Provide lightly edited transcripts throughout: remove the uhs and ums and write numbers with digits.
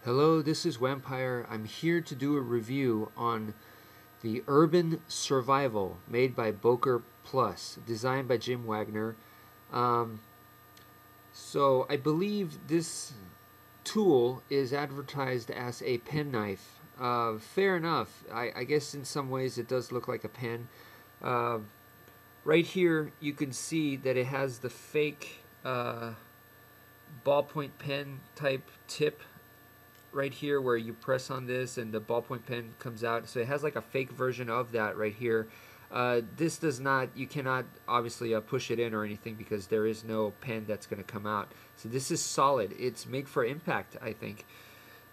Hello, this is Vampire. I'm here to do a review on the Urban Survival made by Boker Plus, designed by Jim Wagner. Um, so I believe this tool is advertised as a penknife. Fair enough. I guess in some ways it does look like a pen. Uh, right here you can see that it has the fake ballpoint pen type tip right here where you press on this and the ballpoint pen comes out. So it has like a fake version of that right here. This does not, you cannot obviously push it in or anything because there is no pen that's going to come out. So this is solid. It's made for impact, I think.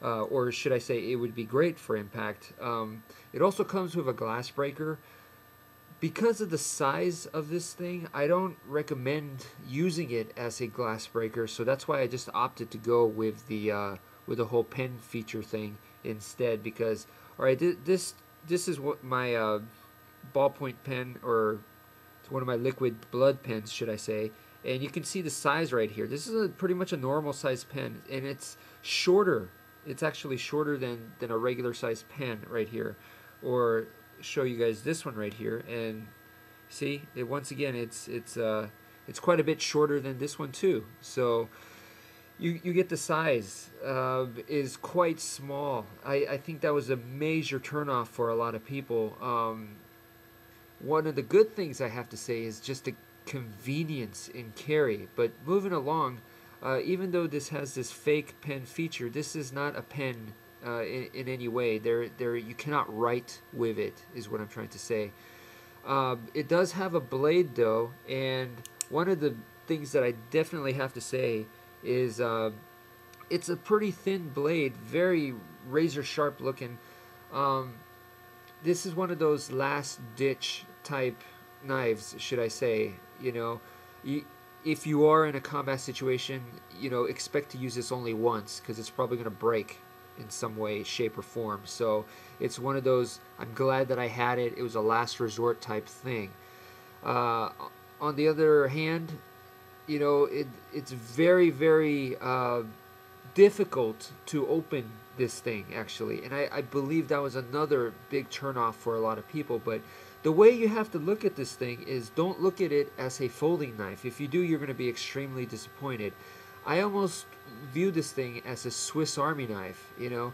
Or should I say it would be great for impact. It also comes with a glass breaker. Because of the size of this thing, I don't recommend using it as a glass breaker. So that's why I just opted to go with the whole pen feature thing instead. Because all right, this is what my ballpoint pen, or it's one of my liquid blood pens, should I say. And you can see the size right here. This is pretty much a normal size pen, and it's shorter. It's actually shorter than a regular size pen right here. Or show you guys this one right here, and see it once again. It's quite a bit shorter than this one too. So you get the size is quite small. I think that was a major turnoff for a lot of people. One of the good things I have to say is just the convenience in carry. But moving along, even though this has this fake pen feature, this is not a pen in any way. You cannot write with it, is what I'm trying to say. It does have a blade though, and one of the things that I definitely have to say is it's a pretty thin blade, very razor sharp looking. This is one of those last ditch type knives, should I say. You know, if you are in a combat situation, you know, expect to use this only once because it's probably going to break in some way, shape, or form. So it's one of those, I'm glad that I had it. It was a last resort type thing. On the other hand, you know, it's very, very difficult to open this thing, actually. And I believe that was another big turnoff for a lot of people. But the way you have to look at this thing is, don't look at it as a folding knife. If you do, you're going to be extremely disappointed. I almost view this thing as a Swiss Army knife, you know.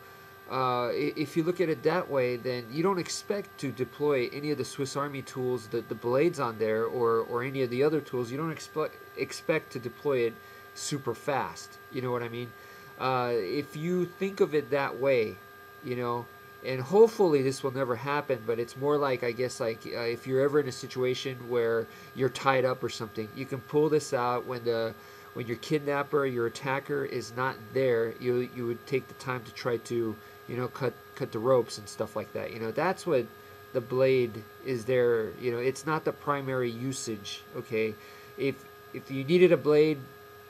If you look at it that way, then you don't expect to deploy any of the Swiss Army tools, the blades on there, or any of the other tools. You don't expect to deploy it super fast, you know what I mean? If you think of it that way, you know, and hopefully this will never happen, but it's more like, I guess, like if you're ever in a situation where you're tied up or something, you can pull this out when your kidnapper, your attacker is not there. You would take the time to try to, you know, cut the ropes and stuff like that. You know, that's what the blade is there. You know, it's not the primary usage. Okay, if you needed a blade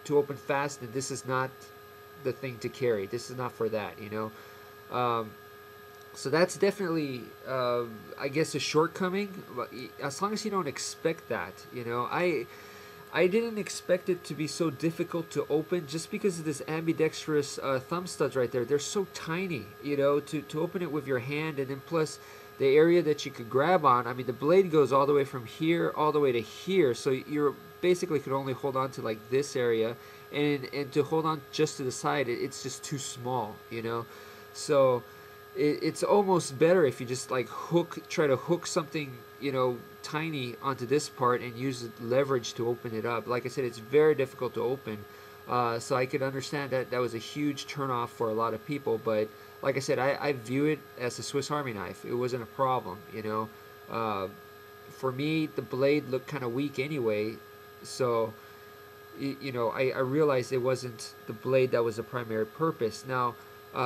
to open fast, then this is not the thing to carry. This is not for that. You know, so that's definitely, I guess, a shortcoming. As long as you don't expect that, you know, I didn't expect it to be so difficult to open just because of this ambidextrous thumb studs right there. They're so tiny, you know, to open it with your hand, and then plus the area that you could grab on. I mean, the blade goes all the way from here all the way to here, so you're basically could only hold on to like this area, and to hold on just to the side, it's just too small, you know. So it's almost better if you just like try to hook something, you know, tiny onto this part and use the leverage to open it up. Like I said, it's very difficult to open, so I could understand that that was a huge turnoff for a lot of people. But like I said, I view it as a Swiss Army knife. It wasn't a problem, you know. For me, the blade looked kind of weak anyway, so you know, I realized it wasn't the blade that was the primary purpose. Now,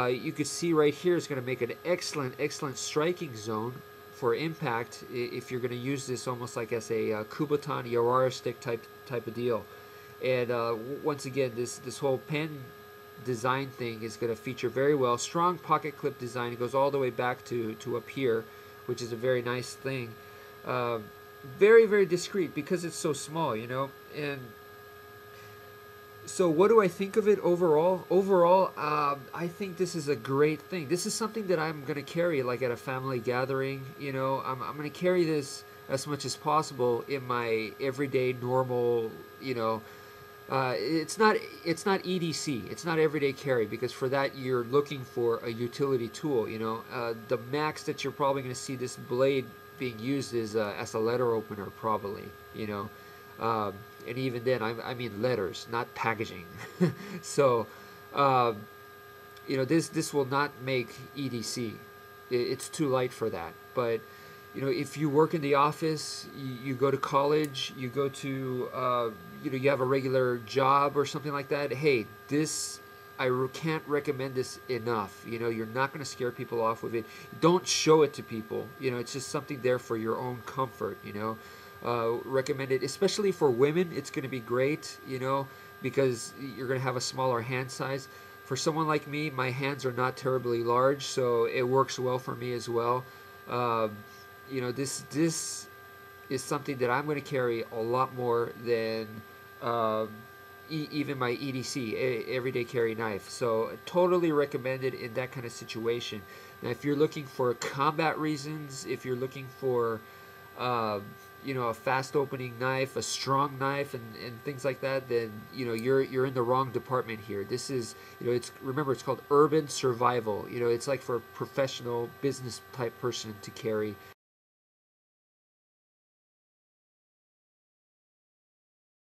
you could see right here is going to make an excellent striking zone for impact if you're going to use this almost like as a Kubotan Yawara stick type of deal. And once again, this whole pen design thing is going to feature very well. Strong pocket clip design. It goes all the way back to up here, which is a very nice thing. Very, very discreet because it's so small, you know. And So what do I think of it overall? Overall, I think this is a great thing. This is something that I'm gonna carry like at a family gathering. You know, I'm gonna carry this as much as possible in my everyday normal. You know, it's not EDC. It's not everyday carry because for that you're looking for a utility tool. You know, the max that you're probably gonna see this blade being used is as a letter opener probably. You know. And even then, I mean letters, not packaging. So, um, you know, this will not make EDC. It's too light for that. But you know, if you work in the office, you go to college, you go to, you know, you have a regular job or something like that. Hey, this can't recommend this enough. You know, you're not going to scare people off with it. Don't show it to people. You know, it's just something there for your own comfort. You know. Recommend it, especially for women. It's going to be great, you know, because you're going to have a smaller hand size. For someone like me, my hands are not terribly large, so it works well for me as well. You know, this is something that I'm going to carry a lot more than even my EDC, everyday carry knife. So totally recommend it in that kind of situation. Now, if you're looking for combat reasons, if you're looking for you know, a fast opening knife, a strong knife, and things like that, then you know you're in the wrong department here. This is, you know, remember it's called urban survival. You know, it's like for a professional business type person to carry.